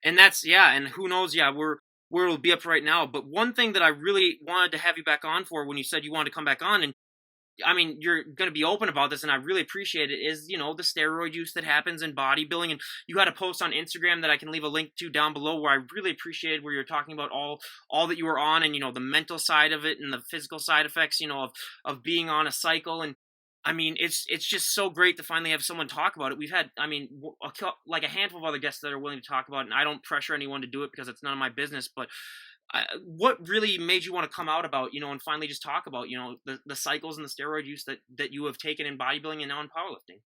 And that's, yeah, and who knows, yeah, where it'll be up right now. But one thing that I really wanted to have you back on for when you said you wanted to come back on, and I mean, you're going to be open about this, and I really appreciate it, is, the steroid use that happens in bodybuilding. And you had a post on Instagram that I can leave a link to down below where I really appreciated where you're talking about all that you were on, and, the mental side of it and the physical side effects, of being on a cycle. And I mean, it's just so great to finally have someone talk about it. We've had, I mean, like a handful of other guests that are willing to talk about it, and I don't pressure anyone to do it because it's none of my business. But what really made you want to come out about, and finally just talk about, the cycles and the steroid use that you have taken in bodybuilding and now in powerlifting?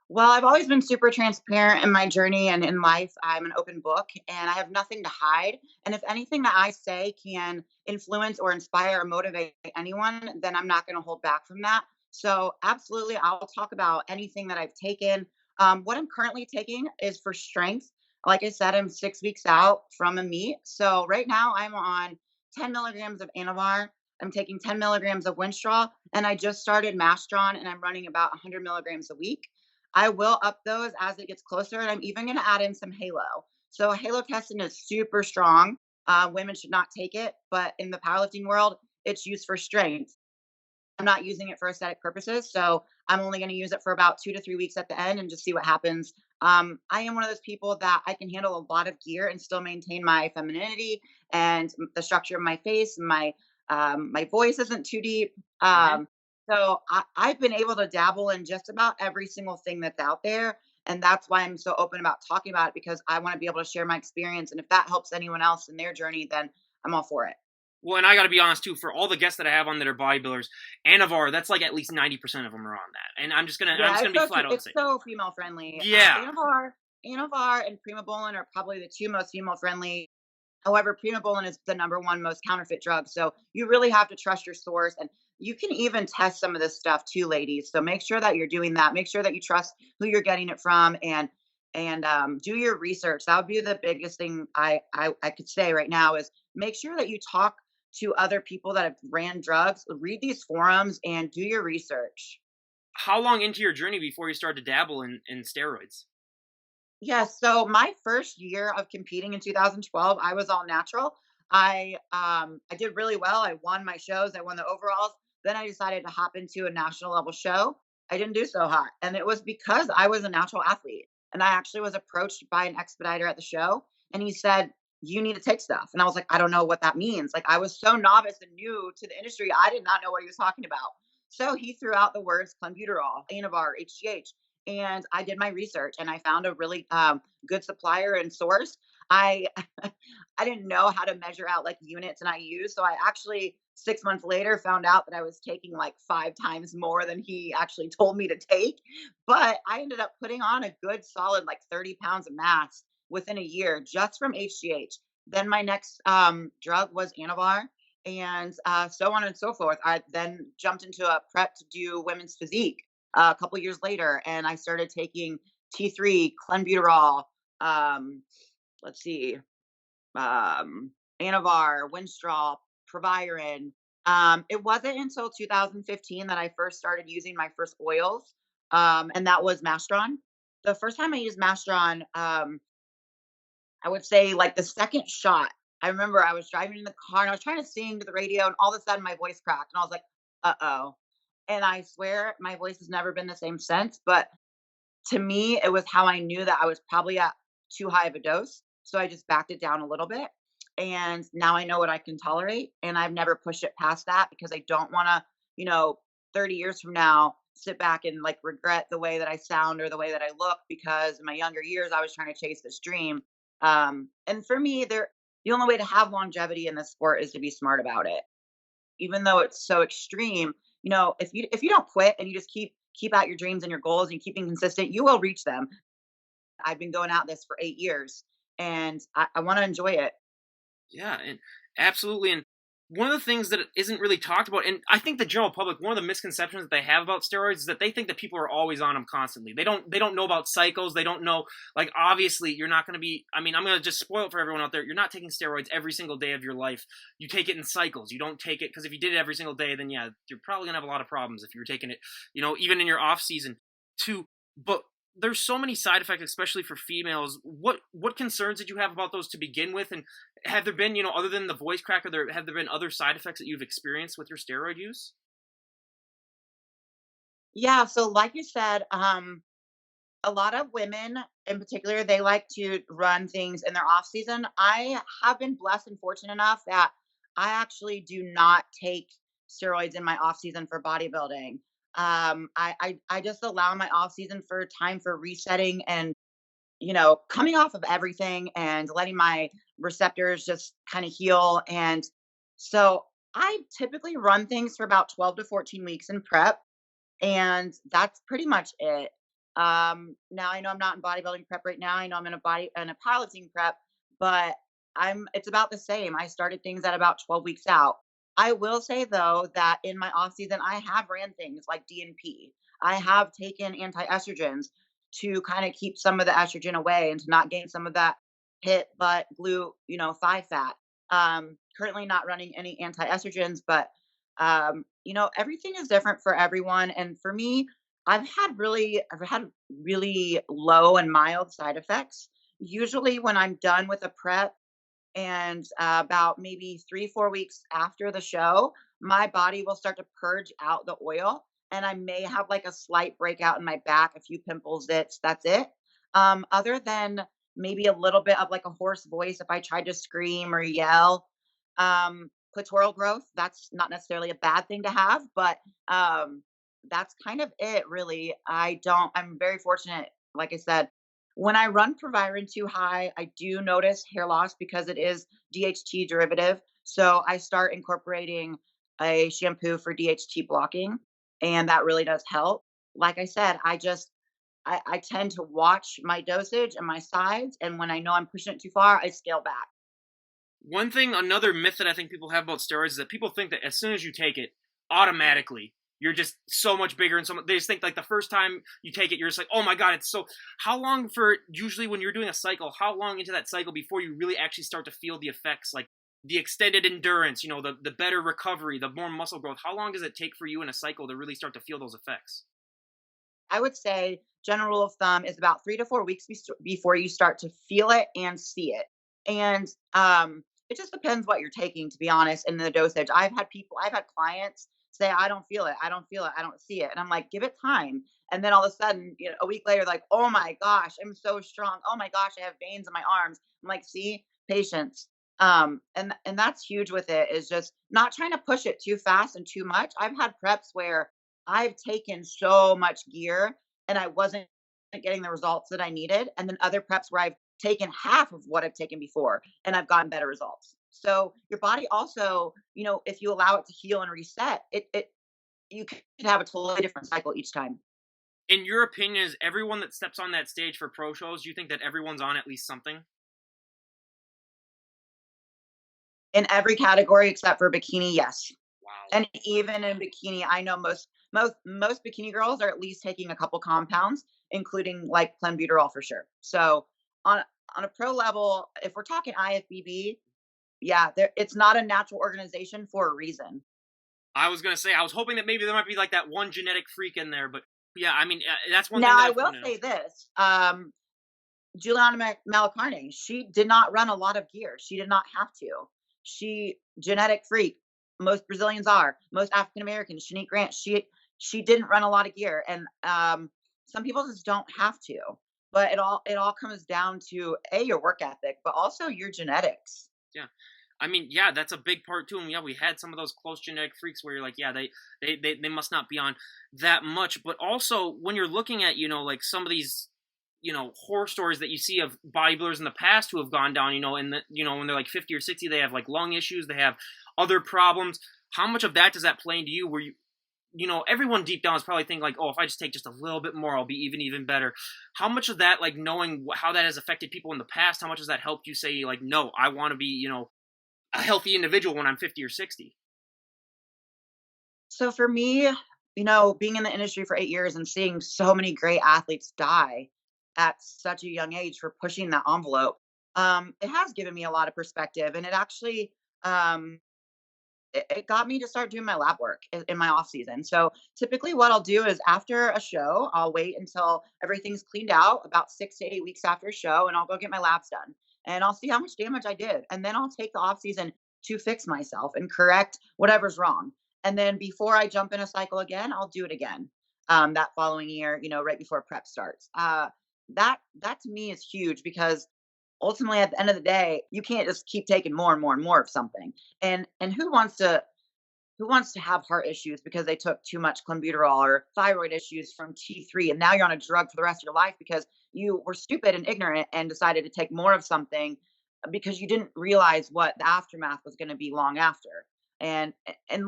Well, I've always been super transparent in my journey and in life. I'm an open book and I have nothing to hide. And if anything that I say can influence or inspire or motivate anyone, then I'm not going to hold back from that. So, absolutely, I'll talk about anything that I've taken. What I'm currently taking is for strength. Like I said, I'm 6 weeks out from a meet. So, right now, I'm on 10 milligrams of Anavar. I'm taking 10 milligrams of Winstraw, and I just started Mastron, and I'm running about 100 milligrams a week. I will up those as it gets closer, and I'm even going to add in some Halo. So Halo testing is super strong. Women should not take it, but in the powerlifting world, it's used for strength. I'm not using it for aesthetic purposes, so I'm only going to use it for about 2 to 3 weeks at the end and just see what happens. I am one of those people that I can handle a lot of gear and still maintain my femininity and the structure of my face. My voice isn't too deep. Hmm. I've been able to dabble in just about every single thing that's out there. And that's why I'm so open about talking about it, because I want to be able to share my experience. And if that helps anyone else in their journey, then I'm all for it. Well, and I got to be honest too. For all the guests that I have on that are bodybuilders, Anavar, that's like at least 90% of them are on that. And I'm Yeah, just gonna be flat out and it's say, so female friendly. yeah. Anavar and Prima are probably the two most female friendly. However, primobolan is the number one most counterfeit drug. So you really have to trust your source. And you can even test some of this stuff too, ladies. So make sure that you're doing that. Make sure that you trust who you're getting it from, and do your research. That would be the biggest thing I could say right now is make sure that you talk to other people that have ran drugs. Read these forums and do your research. How long into your journey before you started to dabble in steroids? Yes, so my first year of competing in 2012, I was all natural. I did really well. I won my shows. I won the overalls. Then I decided to hop into a national level show. I didn't do so hot, and it was because I was a natural athlete. And I actually was approached by an expediter at the show, and he said, "You need to take stuff." And I was like, "I don't know what that means." Like I was so novice and new to the industry, I did not know what he was talking about. So he threw out the words clenbuterol, Anavar, HGH, and I did my research and I found a really good supplier and source. I I didn't know how to measure out like units and IUs, so I actually 6 months later found out that I was taking like 5 times more than he actually told me to take. But I ended up putting on a good solid like 30 pounds of mass within a year just from HGH. Then my next drug was Anavar, and so on and so forth. I then jumped into a prep to do women's physique a couple years later, and I started taking T3, clenbuterol, um, let's see, um, Anavar, Winstraw, Proviron. It wasn't until 2015 that I first started using my first oils, and that was Mastron. The first time I used Mastron, I would say like the second shot. I remember I was driving in the car and I was trying to sing to the radio, and all of a sudden my voice cracked, and I was like, "Uh oh." And I swear my voice has never been the same since. But to me, it was how I knew that I was probably at too high of a dose. So I just backed it down a little bit. And now I know what I can tolerate. And I've never pushed it past that because I don't want to, you know, 30 years from now, sit back and like regret the way that I sound or the way that I look, because in my younger years, I was trying to chase this dream. And for me, the only way to have longevity in this sport is to be smart about it. Even though it's so extreme, if you don't quit and you just keep out your dreams and your goals and you keep being consistent, you will reach them. I've been going out this for 8 years, and I want to enjoy it. Yeah, and absolutely. And one of the things that isn't really talked about, and I think the general public, one of the misconceptions that they have about steroids is that they think that people are always on them constantly. They don't know about cycles. They don't know, like, obviously you're not going to be, I mean, I'm going to just spoil it for everyone out there. You're not taking steroids every single day of your life. You take it in cycles. You don't take it because if you did it every single day, then yeah, you're probably going to have a lot of problems if you were taking it, even in your off season too. But there's so many side effects, especially for females. What concerns did you have about those to begin with? And have there been, other than the voice crack, have there been other side effects that you've experienced with your steroid use? Yeah, so like you said, a lot of women in particular, they like to run things in their off season. I have been blessed and fortunate enough that I actually do not take steroids in my off season for bodybuilding. I just allow my off season for time for resetting and coming off of everything and letting my receptors just kind of heal. And so I typically run things for about 12 to 14 weeks in prep, and that's pretty much it. Now I know I'm not in bodybuilding prep right now. I know I'm in a piloting prep, but it's about the same. I started things at about 12 weeks out. I will say though that in my off season, I have ran things like DNP. I have taken anti-estrogens to kind of keep some of the estrogen away and to not gain some of that hip, butt, glute, thigh fat. Currently not running any anti-estrogens, but everything is different for everyone. And for me, I've had really low and mild side effects. Usually when I'm done with a prep and about maybe 3, 4 weeks after the show, my body will start to purge out the oil. And I may have like a slight breakout in my back, a few pimples, that's it. Other than maybe a little bit of like a hoarse voice if I tried to scream or yell. Clitoral growth, that's not necessarily a bad thing to have, but that's kind of it, really. I'm very fortunate. Like I said, when I run Proviron too high, I do notice hair loss because it is DHT derivative. So I start incorporating a shampoo for DHT blocking, and that really does help. Like I said, I tend to watch my dosage and my sides, and when I know I'm pushing it too far, I scale back. Another myth that I think people have about steroids is that people think that as soon as you take it, automatically you're just so much bigger and they just think like the first time you take it, you're just like, oh my god, it's so. How long for usually when you're doing a cycle? How long into that cycle before you really actually start to feel the effects, like the extended endurance, the better recovery, the more muscle growth? How long does it take for you in a cycle to really start to feel those effects? I would say general rule of thumb is about 3 to 4 weeks before you start to feel it and see it. And it just depends what you're taking, to be honest, and the dosage. I've had clients say, I don't feel it, I don't feel it, I don't see it. And I'm like, give it time. And then all of a sudden, a week later, like, oh my gosh, I'm so strong. Oh my gosh, I have veins in my arms. I'm like, see, patience. And that's huge with it, is just not trying to push it too fast and too much. I've had preps where I've taken so much gear and I wasn't getting the results that I needed. And then other preps where I've taken half of what I've taken before and I've gotten better results. So your body also, if you allow it to heal and reset, it you could have a totally different cycle each time. In your opinion, is everyone that steps on that stage for pro shows, you think that everyone's on at least something? In every category except for bikini, yes. Wow. And even in bikini, I know most bikini girls are at least taking a couple compounds, including like clenbuterol for sure. So on on a pro level, if we're talking IFBB, yeah, it's not a natural organization for a reason. I was gonna say, I was hoping that maybe there might be like that one genetic freak in there, but yeah, I mean, that's one thing Now that I I've will pointed out. say this: Juliana Malacarne, she did not run a lot of gear. She did not have to. She genetic freak. Most Brazilians are. Most African Americans. Shanique Grant. She didn't run a lot of gear, and some people just don't have to. But it all comes down to your work ethic, but also your genetics. Yeah. I mean, yeah, that's a big part too. And yeah, we had some of those close genetic freaks where you're like, yeah, they must not be on that much. But also when you're looking at, like some of these, horror stories that you see of bodybuilders in the past who have gone down, in the, when they're like 50 or 60, they have like lung issues, they have other problems. How much of that does that play into you where everyone deep down is probably thinking like, oh, if I just take just a little bit more, I'll be even better. How much of that, like knowing how that has affected people in the past, how much has that helped you say like, no, I want to be, a healthy individual when I'm 50 or 60? So for me, being in the industry for 8 years and seeing so many great athletes die at such a young age for pushing that envelope, it has given me a lot of perspective, and um, it got me to start doing my lab work in my off season. So typically what I'll do is after a show, I'll wait until everything's cleaned out about 6 to 8 weeks after a show, and I'll go get my labs done. And I'll see how much damage I did. And then I'll take the off season to fix myself and correct whatever's wrong. And then before I jump in a cycle again, I'll do it again. That following year, right before prep starts. That to me is huge because ultimately at the end of the day, you can't just keep taking more and more and more of something. And who wants to have heart issues because they took too much clenbuterol, or thyroid issues from T3, and now you're on a drug for the rest of your life because you were stupid and ignorant and decided to take more of something because you didn't realize what the aftermath was going to be long after. And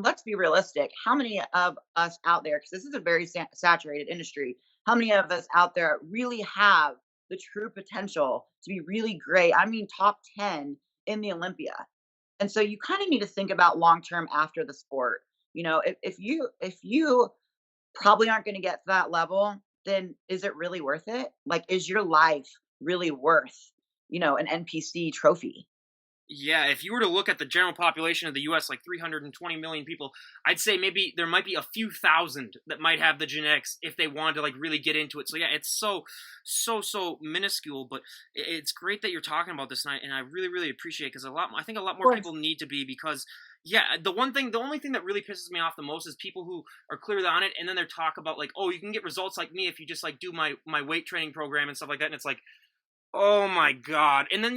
let's be realistic. How many of us out there, because this is a very saturated industry, how many of us out there really have the true potential to be really great? I mean, top 10 in the Olympia. And so you kind of need to think about long term after the sport. If you probably aren't going to get to that level, then is it really worth it? Like, is your life really worth, an NPC trophy? Yeah, if you were to look at the general population of the US, like 320 million people, I'd say maybe there might be a few thousand that might have the genetics if they wanted to like really get into it. So yeah, it's so minuscule, but it's great that you're talking about this, and I really really appreciate it because I think a lot Of more course. people need to be, because yeah, the only thing that really pisses me off the most is people who are clearly on it and then they talk about like, oh, you can get results like me if you just like do my weight training program and stuff like that, and it's like, oh my god. And then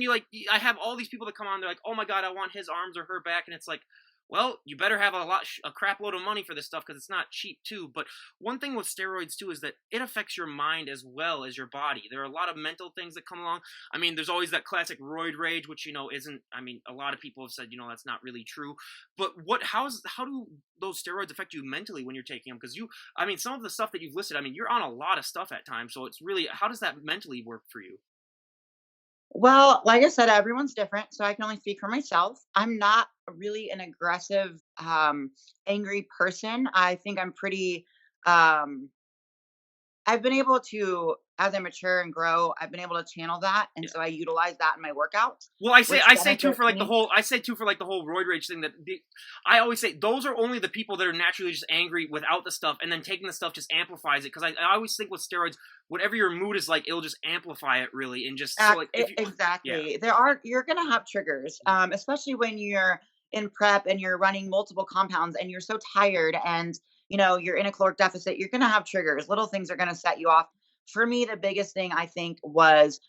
I have all these people that come on, they're like, "Oh my god, I want his arms or her back." And it's like, "Well, you better have a crap load of money for this stuff cuz it's not cheap too." But one thing with steroids too is that it affects your mind as well as your body. There are a lot of mental things that come along. I mean, there's always that classic roid rage, which isn't, I mean, a lot of people have said, that's not really true. But how do those steroids affect you mentally when you're taking them? Cuz I mean, some of the stuff that you've listed, I mean, you're on a lot of stuff at times. So it's really, how does that mentally work for you? Well, like I said, everyone's different, so I can only speak for myself. I'm not really an aggressive, angry person. I think I'm pretty, um, I've been able to, as I mature and grow, I've been able to channel that, and so I utilize that in my workouts, Well, I say which I say too for benefits like the me. whole I say too for like the whole roid rage thing, I always say those are only the people that are naturally just angry without the stuff, and then taking the stuff just amplifies it. Because I always think with steroids, whatever your mood is like, it'll just amplify it really, and just so like if you, yeah. Exactly. You're gonna have triggers, especially when you're in prep and you're running multiple compounds and you're so tired and you're in a caloric deficit. You're gonna have triggers. Little things are gonna set you off. For me, the biggest thing I think was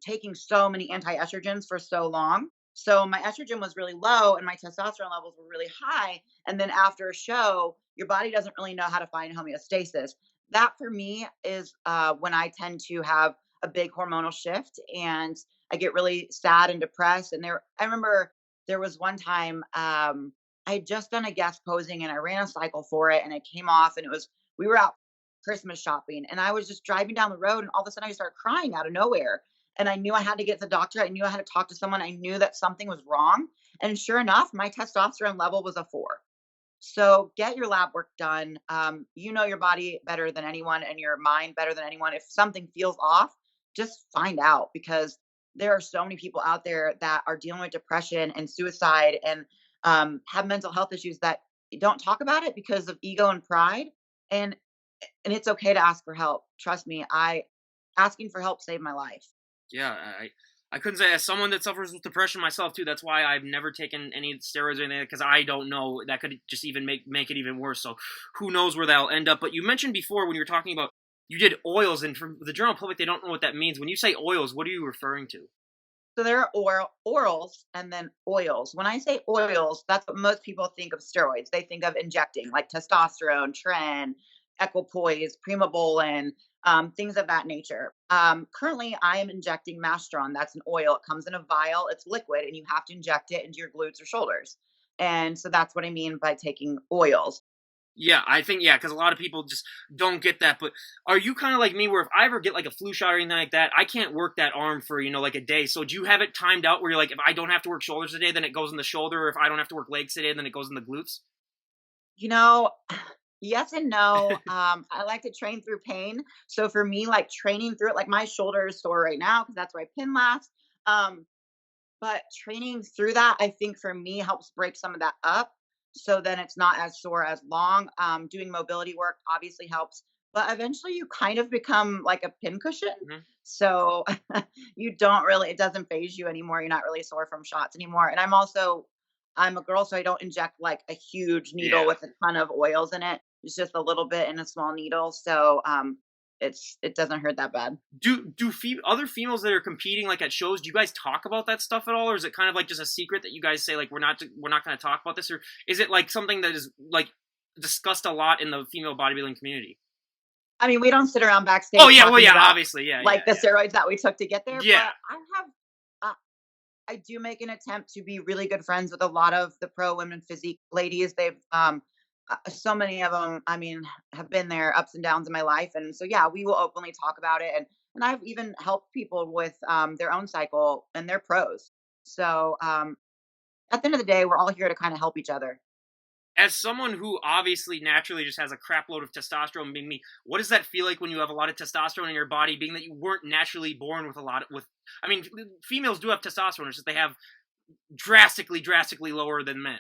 taking so many anti-estrogens for so long. So my estrogen was really low and my testosterone levels were really high. And then after a show, your body doesn't really know how to find homeostasis. That for me is when I tend to have a big hormonal shift and I get really sad and depressed. And I remember there was one time I had just done a guest posing and I ran a cycle for it and it came off, and we were out Christmas shopping and I was just driving down the road and all of a sudden I started crying out of nowhere. And I knew I had to get to the doctor. I knew I had to talk to someone. I knew that something was wrong. And sure enough, my testosterone level was a 4. So get your lab work done. You know your body better than anyone and your mind better than anyone. If something feels off, just find out, because there are so many people out there that are dealing with depression and suicide and have mental health issues that don't talk about it because of ego and pride. And and it's okay to ask for help. Trust me, I asking for help saved my life. Yeah, I couldn't say, as someone that suffers with depression myself too. That's why I've never taken any steroids or anything, because I don't know, that could just even make it even worse. So who knows where that'll end up? But you mentioned before when you were talking about you did oils, and for the general public, they don't know what that means. When you say oils, what are you referring to? So there are orals and then oils. When I say oils, that's what most people think of steroids. They think of injecting like testosterone, tren, equipoise, primobolan, things of that nature. Currently, I am injecting Mastron. That's an oil. It comes in a vial. It's liquid, and you have to inject it into your glutes or shoulders. And so that's what I mean by taking oils. Yeah, I think, yeah, because a lot of people just don't get that. But are you kind of like me, where if I ever get like a flu shot or anything like that, I can't work that arm for like a day? So do you have it timed out where you're like, if I don't have to work shoulders today, then it goes in the shoulder, or if I don't have to work legs today, then it goes in the glutes? You know, yes and no. I like to train through pain. So for me, like training through it, like my shoulder is sore right now because that's where I pin last. Um, but training through that, I think for me helps break some of that up. so then it's not as sore as long. Doing mobility work obviously helps, but eventually you kind of become like a pincushion. Mhm. So you don't really, it doesn't phase you anymore. You're not really sore from shots anymore. And I'm a girl, so I don't inject like a huge needle Yeah. with a ton of oils in it. It's just a little bit in a small needle. So it doesn't hurt that bad. Other females that are competing like at shows, do you guys talk about that stuff at all, or is it kind of like just a secret that you guys say like we're not going to talk about this, or is it like something that is like discussed a lot in the female bodybuilding community? I mean, we don't sit around Oh backstage yeah, well talking yeah, about obviously, yeah, like yeah, the yeah, steroids that we took to get there, yeah. but uh, I do make an attempt to be really good friends with a lot of the pro women physique ladies. So many of them, I mean, have been there ups and downs in my life. And so, yeah, we will openly talk about it. And I've even helped people with their own cycle and their pros. So, at the end of the day, we're all here to kind of help each other. As someone who obviously naturally just has a crap load of testosterone, being me, what does that feel like when you have a lot of testosterone in your body, being that you weren't naturally born with a lot with? I mean, females do have testosterone, it's just they have drastically lower than men.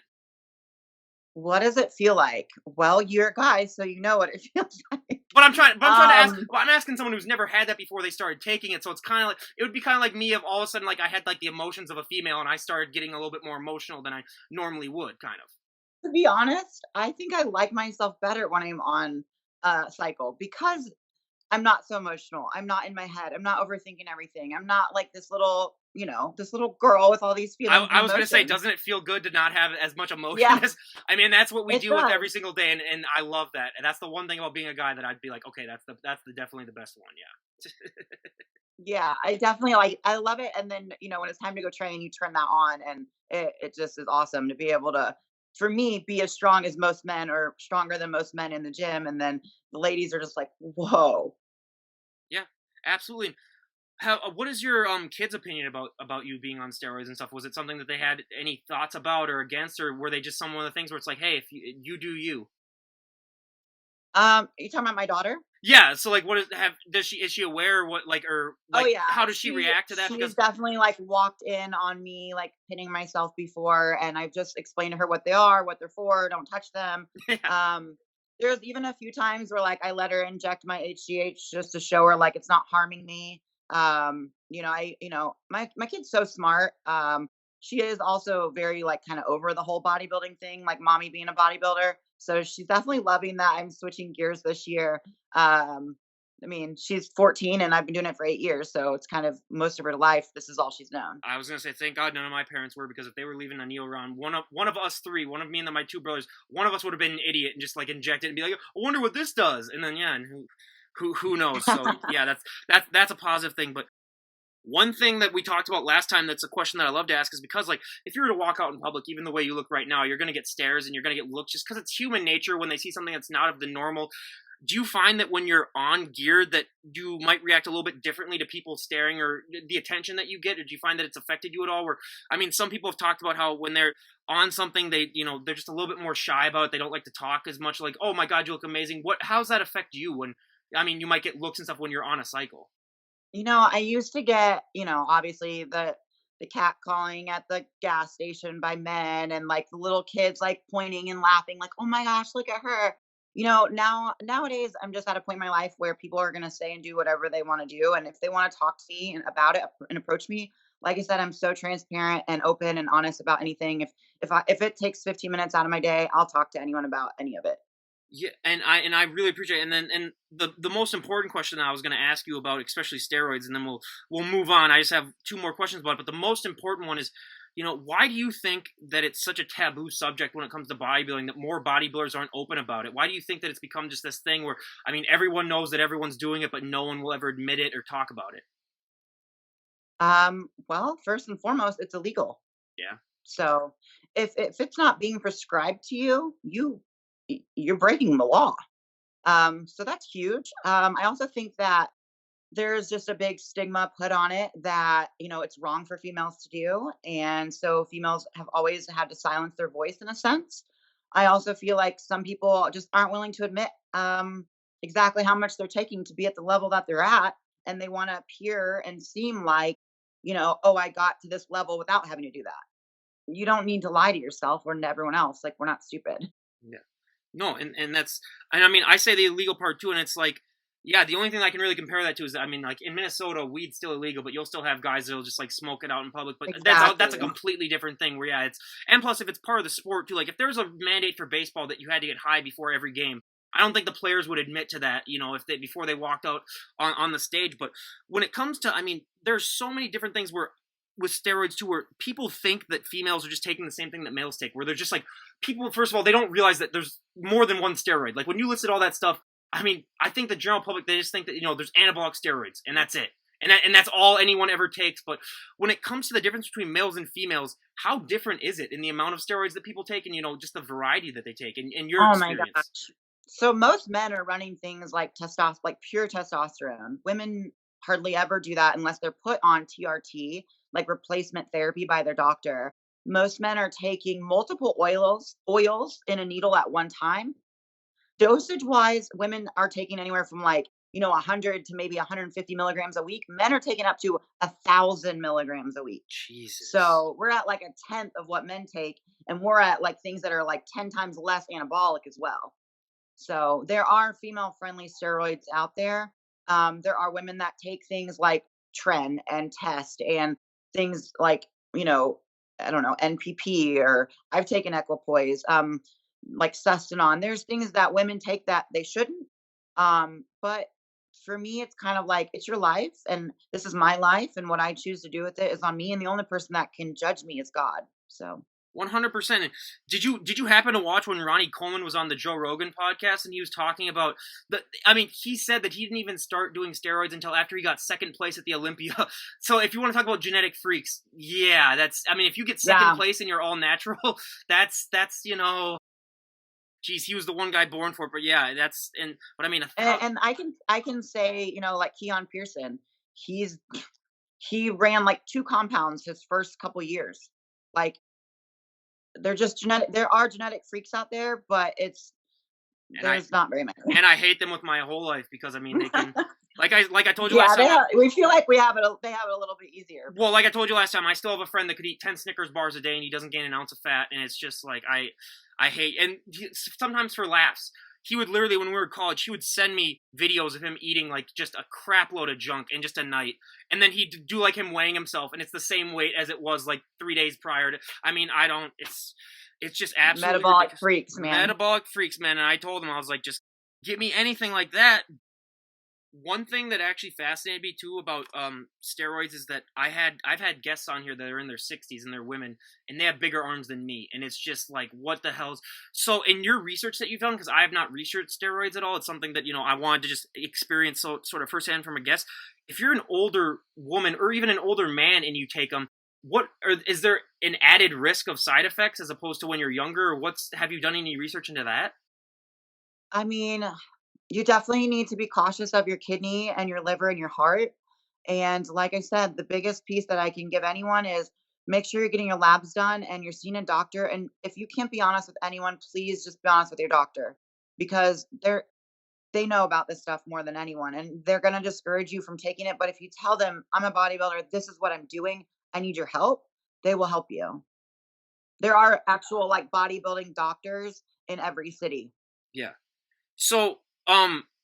What does it feel like? Well, you're a guy, so you know what it feels like. But I'm trying to ask. Um, Well, I'm asking someone who's never had that before they started taking it. So it's kind of like it would be kind of like me if all of a sudden like I had like the emotions of a female and I started getting a little bit more emotional than I normally would, kind of. to be honest, I think I like myself better when I'm on a cycle because I'm not so emotional. I'm not in my head. I'm not overthinking everything. I'm not like this little, this little girl with all these I, feelings and I was gonna say, emotions. doesn't it feel good to not have as much emotion Yeah, as? I mean, that's what we it deal with every does. single day, and I love that. And that's the one thing about being a guy that I'd be like, okay, that's the definitely the best one, yeah. Yeah, I definitely I love it. And then, when it's time to go train, you turn that on and it just is awesome to be able to, for me, be as strong as most men or stronger than most men in the gym. And then the ladies are just like, whoa. Yeah, absolutely. How? What is your kids' opinion about you being on steroids and stuff? Was it something that they had any thoughts about or against, or were they just some of the things where it's like, hey, if you do you? You talking about my daughter? Yeah. So like, what is have does she is she aware what like or Oh like yeah, how does she react to that? she's Because definitely like walked in on me like pinning myself before, and I've just explained to her what they are, what they're for, don't touch them. yeah, Um, there's even a few times where like I let her inject my HGH just to show her like it's not harming me. My kid's so smart. She is also very like kind of over the whole bodybuilding thing, like mommy being a bodybuilder. So she's definitely loving that I'm switching gears this year. Um, I mean, she's 14 and I've been doing it for 8 years. So it's kind of most of her life. This is all she's known. I was gonna say, thank God none of my parents were, because if they were leaving a needle around, one of us three, one of me and then my two brothers, one of us would have been an idiot and just like inject it and be like, I wonder what this does, and then yeah, and who knows? So yeah, that's a positive thing. But one thing that we talked about last time, that's a question that I love to ask, is because like if you were to walk out in public, even the way you look right now, you're gonna get stares and you're gonna get looks just because it's human nature when they see something that's not of the normal. Do you find that when you're on gear that you might react a little bit differently to people staring or the attention that you get? Or do you find that it's affected you at all? Where I mean, some people have talked about how when they're on something, they're just a little bit more shy about it. They don't like to talk as much. Like, oh my God, you look amazing. How's that affect you when? I mean, you might get looks and stuff when you're on a cycle. I used to get, obviously the cat calling at the gas station by men and like the little kids like pointing and laughing, like, oh my gosh, look at her. Nowadays I'm just at a point in my life where people are gonna say and do whatever they want to do. And if they want to talk to me about it and approach me, like I said, I'm so transparent and open and honest about anything. If it takes 15 minutes out of my day, I'll talk to anyone about any of it. Yeah, and I really appreciate it. And then the most important question that I was going to ask you about, especially steroids, and then we'll move on. I just have two more questions about it, but the most important one is, why do you think that it's such a taboo subject when it comes to bodybuilding, that more bodybuilders aren't open about it? Why do you think that it's become just this thing where, I mean, everyone knows that everyone's doing it, but no one will ever admit it or talk about it? Well, first and foremost, it's illegal. Yeah. So if it's not being prescribed to you, you're breaking the law. So that's huge. I also think that there's just a big stigma put on it that, it's wrong for females to do. And so females have always had to silence their voice in a sense. I also feel like some people just aren't willing to admit exactly how much they're taking to be at the level that they're at. And they want to appear and seem like, oh, I got to this level without having to do that. you don't need to lie to yourself or to everyone else. Like, we're not stupid. Yeah. No, and that's, and I mean, I say the illegal part too, and it's like, yeah, the only thing I can really compare that to is, I mean, like in Minnesota, weed's still illegal, but you'll still have guys that'll just like smoke it out in public. But that's a Exactly. completely different thing. Where yeah, it's, and plus if it's part of the sport too, like if there's a mandate for baseball that you had to get high before every game, I don't think the players would admit to that, if they before they walked out on the stage. But when it comes to, I mean, there's so many different things where with steroids too, where people think that females are just taking the same thing that males take, where they're just like, people, first of all, they don't realize that there's more than one steroid. Like when you listed all that stuff, I mean, I think the general public, they just think that, there's anabolic steroids and that's it. And that's all anyone ever takes. But when it comes to the difference between males and females, how different is it in the amount of steroids that people take and, just the variety that they take in your Oh my experience? gosh. So most men are running things like like pure testosterone. Women hardly ever do that unless they're put on TRT, like replacement therapy by their doctor. Most men are taking multiple oils in a needle at one time. Dosage wise, women are taking anywhere from 100 to maybe 150 milligrams a week. Men are taking up to 1,000 milligrams a week. Jesus. So we're at like a tenth of what men take, and we're at like things that are like 10 times less anabolic as well. So there are female friendly steroids out there. There are women that take things like Tren and Test and things like, you know, I don't know, NPP, or I've taken Equipoise, like Sustanon. There's things that women take that they shouldn't. But for me, it's kind of like it's your life, and this is my life, and what I choose to do with it is on me, and the only person that can judge me is God. So 100%. And did you happen to watch when Ronnie Coleman was on the Joe Rogan podcast and he was talking about the? I mean, he said that he didn't even start doing steroids until after he got second place at the Olympia. So if you want to talk about genetic freaks, yeah, that's. I mean, if you get second yeah, place and you're all natural, that's. Geez, he was the one guy born for it. But yeah, that's, and but I mean, and I can say, like Keon Pearson, he's he ran like 2 compounds his first couple years. Like, they're just genetic there are genetic freaks out there, but and I there's not very many. and I hate them with my whole life because I mean they can, like I told you last Yeah, time. we feel like they have it a little bit easier. Well, like I told you last time, I still have a friend that could eat 10 Snickers bars a day and he doesn't gain an ounce of fat. And it's just like, I hate, and sometimes for laughs, he would literally, when we were in college, he would send me videos of him eating like just a crap load of junk in just a night. And then he'd do like him weighing himself and it's the same weight as it was like 3 days prior to, I mean, I don't, it's just absolutely Metabolic ridiculous. freaks, man. Metabolic freaks, man. And I told him, I was like, just get me anything like that. One thing that actually fascinated me too about steroids is that I've had guests on here that are in their 60s and they're women and they have bigger arms than me, and it's just like, what the hell's, so in your research that you've done, because I have not researched steroids at all, it's something that I wanted to just experience, so sort of firsthand from a guest. If you're an older woman or even an older man and you take them, is there an added risk of side effects as opposed to when you're younger, or have you done any research into that? I mean, you definitely need to be cautious of your kidney and your liver and your heart. And like I said, the biggest piece that I can give anyone is make sure you're getting your labs done and you're seeing a doctor. And if you can't be honest with anyone, please just be honest with your doctor, because they know about this stuff more than anyone, and they're going to discourage you from taking it. But if you tell them, I'm a bodybuilder, this is what I'm doing, I need your help, they will help you. There are actual like bodybuilding doctors in every city. Yeah. So,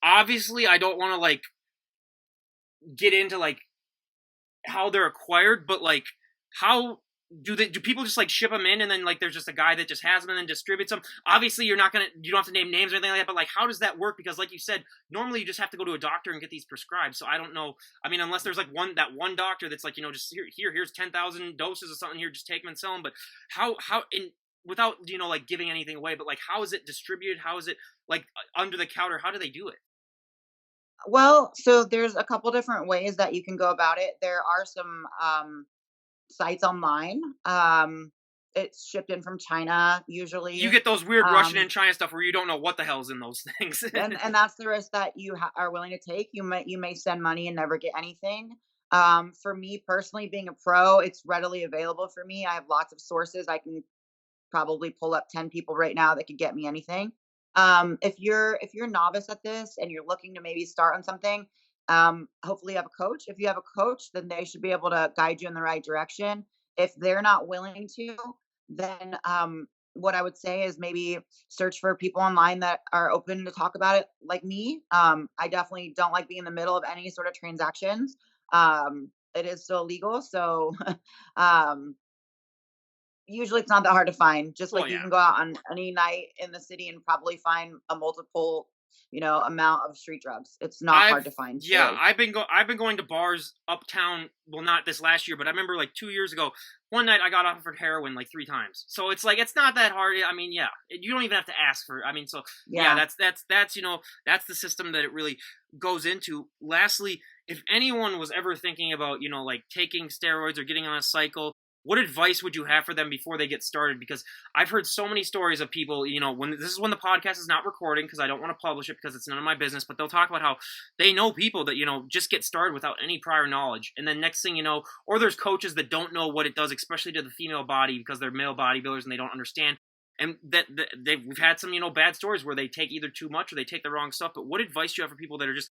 obviously, I don't want to like get into like how they're acquired, but like how do people just like ship them in and then like there's just a guy that just has them and then distributes them? Obviously, you don't have to name names or anything like that, but like how does that work? Because like you said, normally you just have to go to a doctor and get these prescribed. So I don't know. I mean, unless there's like one doctor that's like just here's 10,000 doses of something here, just take them and sell them. But how in without like giving anything away, but like how is it distributed? How is it like under the counter? How do they do it? Well, so there's a couple different ways that you can go about it. There are some sites online. It's shipped in from China You usually. get those weird Russian Um, and China stuff where you don't know what the hell's in those things. and that's the risk that you are willing to take. You may send money and never get anything. For me personally, being a pro, it's readily available for me. I have lots of sources. I can probably pull up 10 people right now that could get me anything. If you're a novice at this and you're looking to maybe start on something, hopefully you have a coach. If you have a coach, then they should be able to guide you in the right direction. If they're not willing to, then what I would say is maybe search for people online that are open to talk about it, like me. I definitely don't like being in the middle of any sort of transactions. It is still illegal, so um, usually it's not that hard to find. Just Well, like you yeah. can go out on any night in the city and probably find a multiple, amount of street drugs. It's not hard I've to find yeah, stores. I've been going to bars uptown. Well, not this last year, but I remember like 2 years ago. One night I got offered heroin like 3 times. So it's like it's not that hard. I mean, yeah, you don't even have to ask for. I mean, so yeah, Yeah. that's that's the system that it really goes into. Lastly, if anyone was ever thinking about like taking steroids or getting on a cycle, what advice would you have for them before they get started? Because I've heard so many stories of people, when this is when the podcast is not recording because I don't want to publish it because it's none of my business, but they'll talk about how they know people that, just get started without any prior knowledge. And then next thing you know, or there's coaches that don't know what it does, especially to the female body because they're male bodybuilders and they don't understand. And we've had some, bad stories where they take either too much or they take the wrong stuff. But what advice do you have for people that are just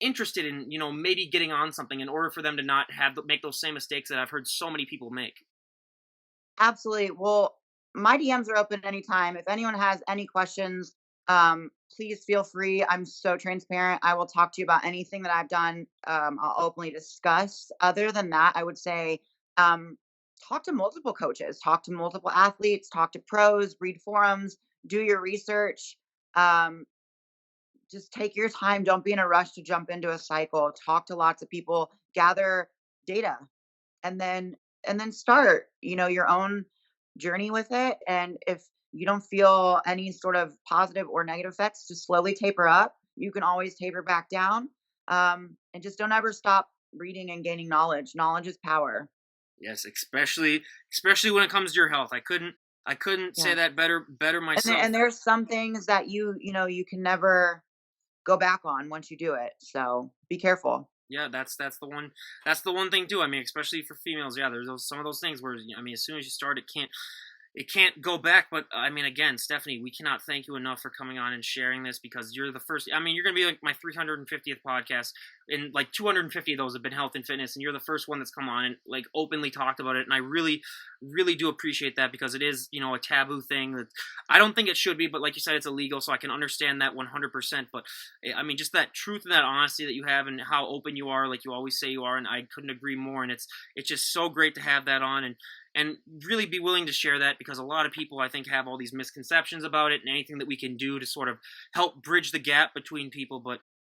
interested in, maybe getting on something in order for them to not make those same mistakes that I've heard so many people make? Absolutely. Well, my DMs are open anytime. If anyone has any questions, please feel free. I'm so transparent. I will talk to you about anything that I've done. I'll openly discuss. Other than that, I would say um, talk to multiple coaches, talk to multiple athletes, talk to pros, read forums, do your research. Um, just take your time. Don't be in a rush to jump into a cycle. Talk to lots of people, gather data, and then start your own journey with it. And if you don't feel any sort of positive or negative effects, just slowly taper up. You can always taper back down. And just don't ever stop reading and gaining knowledge is power. Yes, especially when it comes to your health. I couldn't say Yeah. that better And myself. there's some things that you can never go back on once you do it, so be careful. Yeah, that's the one thing too. I mean, especially for females, yeah, there's some of those things where I mean, as soon as you start, it can't go back. But I mean, again, Stephanie, we cannot thank you enough for coming on and sharing this because you're the first. I mean, you're gonna be like my 350th podcast, and like 250 of those have been health and fitness, and you're the first one that's come on and like openly talked about it. And I really, really do appreciate that because it is a taboo thing that I don't think it should be, but like you said, it's illegal, so I can understand that 100%. But I mean, just that truth and that honesty that you have and how open you are, like you always say you are, and I couldn't agree more. And it's just so great to have that on and really be willing to share that because a lot of people I think have all these misconceptions about it and anything that we can do to sort of help bridge the gap between people. But